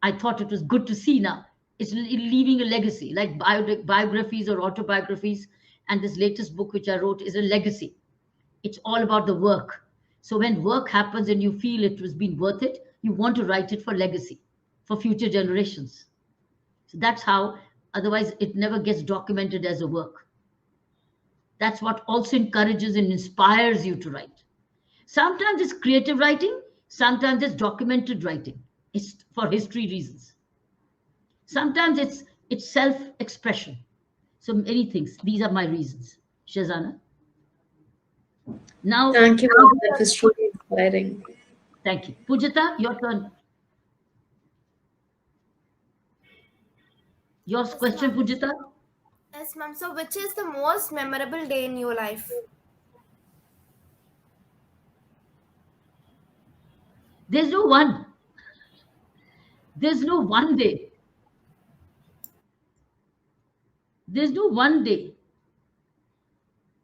I thought it was good to see now. It's leaving a legacy, like biographies or autobiographies. And this latest book which I wrote is a legacy. It's all about the work. So when work happens and you feel it was been worth it, you want to write it for legacy, for future generations. So that's how, otherwise it never gets documented as a work. That's what also encourages and inspires you to write. Sometimes it's creative writing, sometimes it's documented writing. It's for history reasons. Sometimes it's self-expression. So many things. These are my reasons. Shazana. Now, thank you. That was truly inspiring. Thank you. Pujita, your turn. Your question, Pujita? Yes, ma'am. So, which is the most memorable day in your life? There's no one. There's no one day. There's no one day.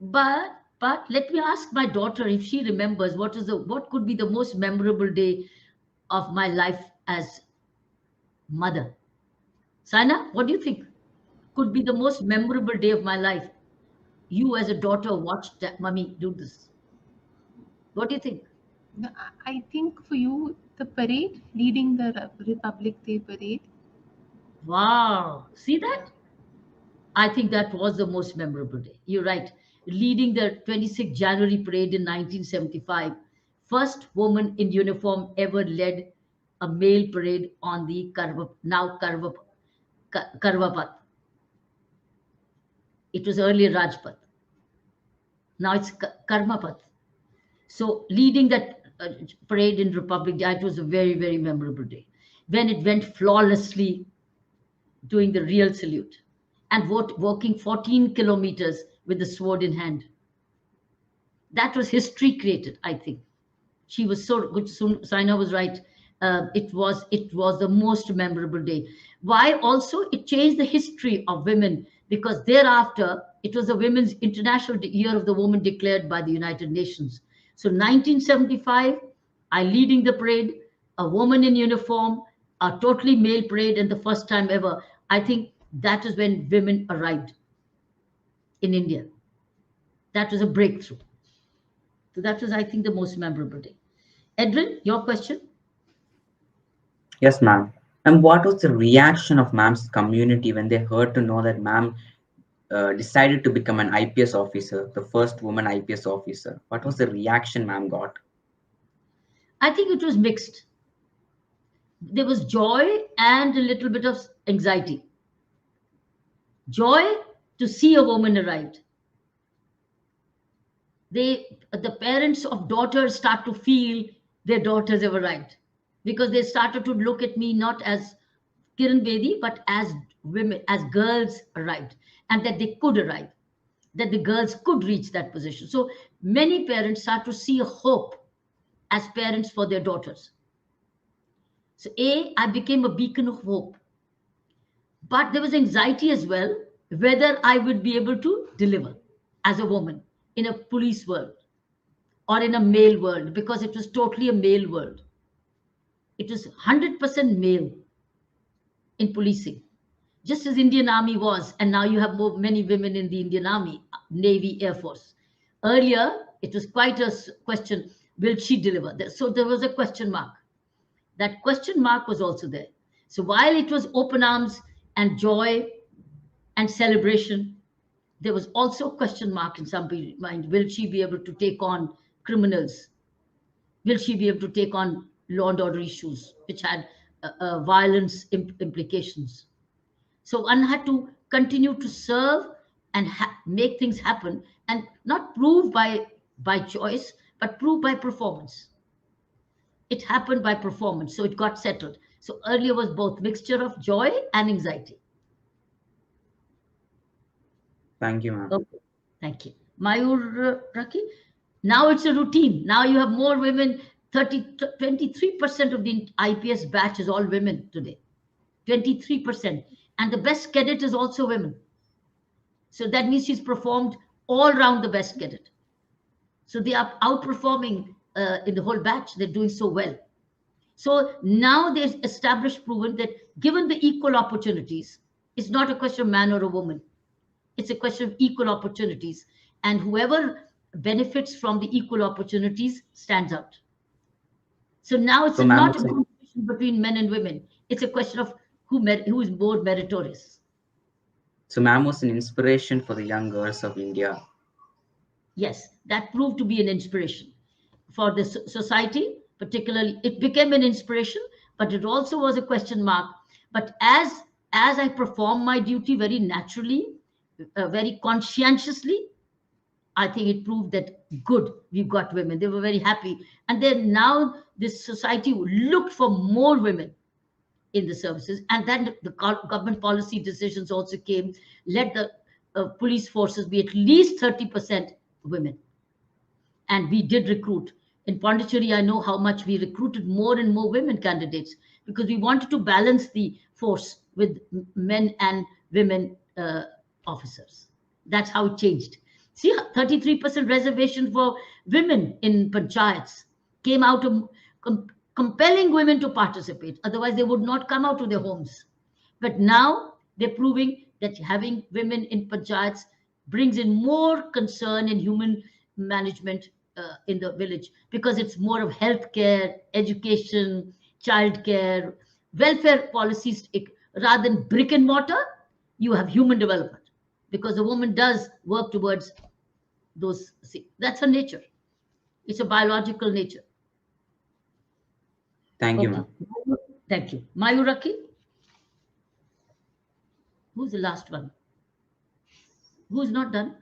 But let me ask my daughter if she remembers what could be the most memorable day of my life as mother. Saina, what do you think could be the most memorable day of my life? You as a daughter watched that mummy do this. What do you think? I think for you, the parade, leading the Republic Day parade. Wow. See that? I think that was the most memorable day. You're right. Leading the 26th January parade in 1975, first woman in uniform ever led a male parade on the Karvapat. It was earlier Rajpath. Now it's Karmapath. So leading that parade in Republic Day, it was a very, very memorable day when it went flawlessly, doing the real salute and walking 14 kilometers with the sword in hand. That was history created, I think. She was so good. Saina was right. It was the most memorable day. Why also it changed the history of women, because thereafter it was the Women's International Year of the Woman declared by the United Nations. So 1975, I leading the parade, a woman in uniform, a totally male parade, and the first time ever. I think that is when women arrived in India. That was a breakthrough. So that was, I think, the most memorable day. Edwin, your question? Yes, ma'am. And what was the reaction of ma'am's community when they heard to know that ma'am decided to become an IPS officer, the first woman IPS officer? What was the reaction ma'am got? I think it was mixed. There was joy and a little bit of anxiety. Joy to see a woman arrived. The parents of daughters start to feel their daughters have arrived, because they started to look at me not as Kiran Bedi, but as women, as girls arrived, and that they could arrive, that the girls could reach that position. So many parents start to see a hope as parents for their daughters. So I became a beacon of hope. But there was anxiety as well, whether I would be able to deliver as a woman in a police world or in a male world, because it was totally a male world. It was 100% male in policing, just as Indian Army was, and now you have many women in the Indian Army, Navy, Air Force. Earlier, it was quite a question: will she deliver? So there was a question mark. That question mark was also there. So while it was open arms and joy and celebration, there was also a question mark in somebody's mind: will she be able to take on criminals? Will she be able to take on law and order issues, which had violence implications? So one had to continue to serve and make things happen, and not prove by choice, but prove by performance. It happened by performance, so it got settled. So earlier was both mixture of joy and anxiety. Thank you, ma'am. Okay, thank you. Mayur Raki, now it's a routine. Now you have more women. 23% of the IPS batch is all women today. 23%. And the best cadet is also women. So that means she's performed all round the best cadet. So they are outperforming in the whole batch. They're doing so well. So now they've established, proven that given the equal opportunities, it's not a question of man or a woman. It's a question of equal opportunities. And whoever benefits from the equal opportunities stands out. So now it's So, not a ma'am, competition between men and women. It's a question of who is more meritorious. so ma'am was an inspiration for the young girls of India. Yes, that proved to be an inspiration for the society, particularly. It became an inspiration, but it also was a question mark. But as I performed my duty very naturally, very conscientiously, I think it proved that good, we've got women. They were very happy. And then now this society looked for more women in the services. And then the government policy decisions also came. Let the police forces be at least 30% women. And we did recruit. In Pondicherry, I know how much we recruited more and more women candidates, because we wanted to balance the force with men and women officers. That's how it changed. See, 33% reservation for women in panchayats came out of compelling women to participate. Otherwise, they would not come out to their homes. But now they're proving that having women in panchayats brings in more concern in human management in the village, because it's more of healthcare, education, childcare, welfare policies. Rather than brick and mortar, you have human development. because a woman does work towards those. See, that's her nature. It's a biological nature. Thank you, Okay. ma'am. Thank you. Mayuraki? Who's the last one? Who's not done?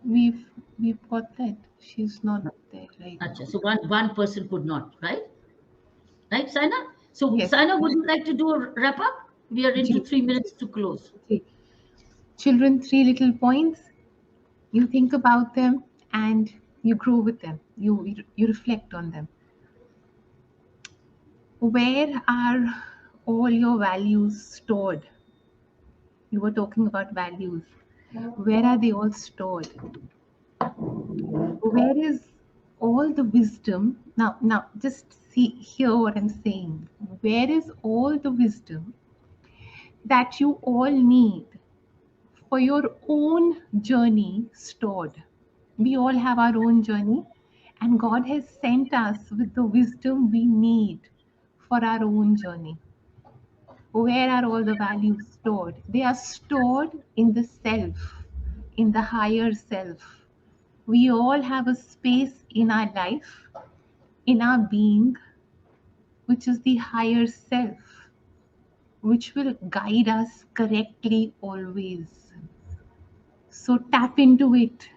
We've got that. She's not there right now. Acha. So one person could not, right? Right, Saina? So, Yes. Saina, would you like to do a wrap up? We are into 3 minutes to close. Okay. Children, 3 little points. You think about them and you grow with them. You reflect on them. Where are all your values stored? You were talking about values. Where are they all stored? Where is all the wisdom? Now, just hear what I'm saying. Where is all the wisdom that you all need for your own journey stored? We all have our own journey, and God has sent us with the wisdom we need for our own journey. Where are all the values stored? They are stored in the self, in the higher self. We all have a space in our life, in our being, which is the higher self, which will guide us correctly always. So tap into it.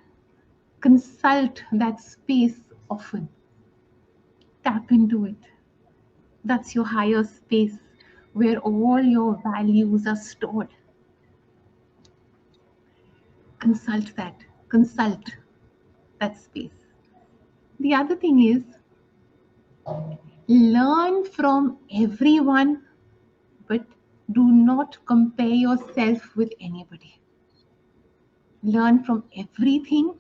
Consult that space often. Tap into it. That's your higher space where all your values are stored. Consult that. Consult that space. The other thing is learn from everyone, but do not compare yourself with anybody. Learn from everything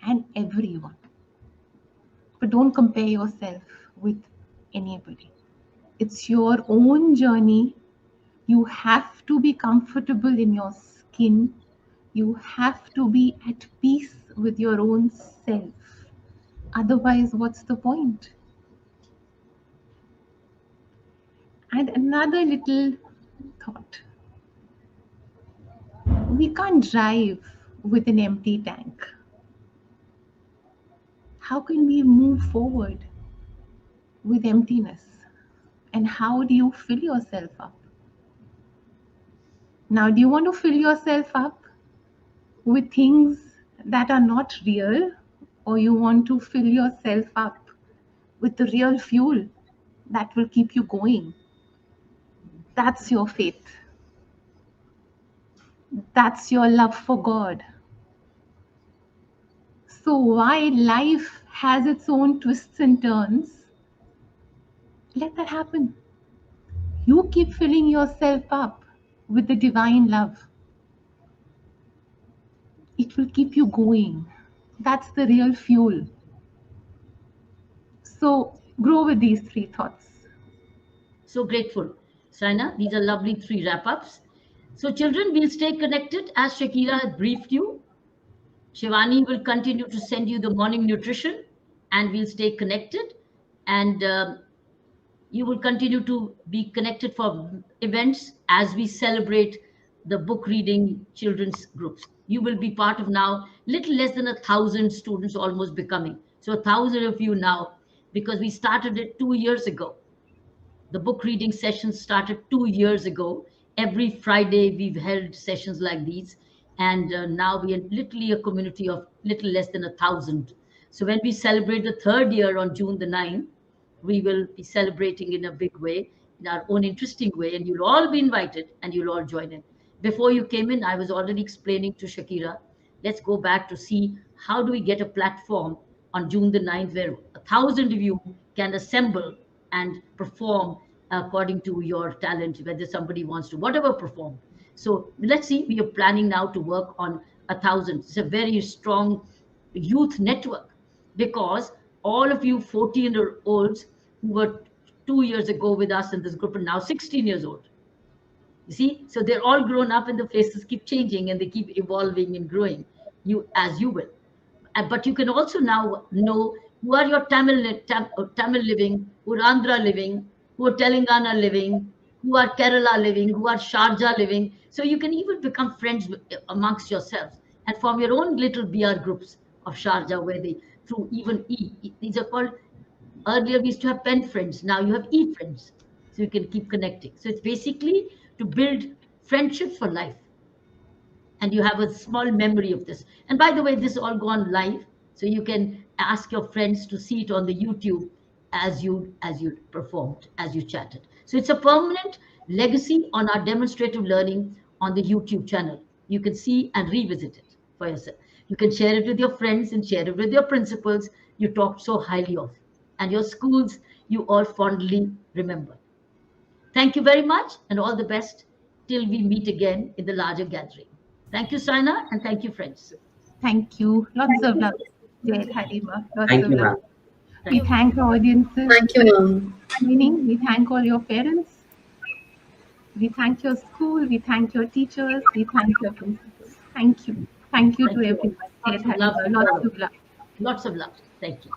and everyone, but don't compare yourself with anybody. It's your own journey. You have to be comfortable in your skin. You have to be at peace with your own self. Otherwise, what's the point? And another little thought. We can't drive with an empty tank. How can we move forward with emptiness? And how do you fill yourself up? Now, do you want to fill yourself up with things that are not real, or you want to fill yourself up with the real fuel that will keep you going? That's your faith. That's your love for God. So while life has its own twists and turns, let that happen. You keep filling yourself up with the divine love. It will keep you going. That's the real fuel. So grow with these 3 thoughts. So grateful. Saina, these are lovely 3 wrap ups. So, children, we'll stay connected as Shakira has briefed you. Shivani will continue to send you the morning nutrition and we'll stay connected. And you will continue to be connected for events as we celebrate the book reading children's groups. You will be part of now little less than 1,000 students almost becoming. So 1,000 of you now, because we started it 2 years ago. The book reading sessions started 2 years ago. Every Friday, we've held sessions like these. And now we are literally a community of little less than 1,000. So when we celebrate the 3rd year on June the 9th, we will be celebrating in a big way, in our own interesting way. And you'll all be invited and you'll all join in. Before you came in, I was already explaining to Shakira, let's go back to see how do we get a platform on June the 9th where 1,000 of you can assemble and perform according to your talent, whether somebody wants to, whatever perform. So let's see, we are planning now to work on 1,000. It's a very strong youth network because all of you 14-year-olds who were 2 years ago with us in this group are now 16 years old. You see, so they're all grown up and the faces keep changing and they keep evolving and growing, as you will. But you can also now know who are your Tamil living, who are Andhra living, who are Telangana living, who are Kerala living, who are Sharjah living. So you can even become friends amongst yourselves and form your own little BR groups of Sharjah where they, through even these are called, earlier we used to have pen friends, now you have e-friends. So you can keep connecting. So it's basically to build friendships for life. And you have a small memory of this. And by the way, this all gone live, so you can ask your friends to see it on the YouTube as you performed, as you chatted. So it's a permanent legacy on our demonstrative learning on the YouTube channel. You can see and revisit it for yourself. You can share it with your friends and share it with your principals you talked so highly of, and your schools you all fondly remember. Thank you very much and all the best till we meet again in the larger gathering. Thank you, Saina, and thank you, friends. Thank you. Lots of love, Jai Harima. Lots Thank of you, love. ma'am. We thank our audiences. Thank you, ma'am. Meaning, we thank all your parents. We thank your school. We thank your teachers. We thank your principals. Thank you. Thank you Thank to you all. everyone. Jai Lots of love Harima. to all Lots of of you. love. Lots of love. Thank you.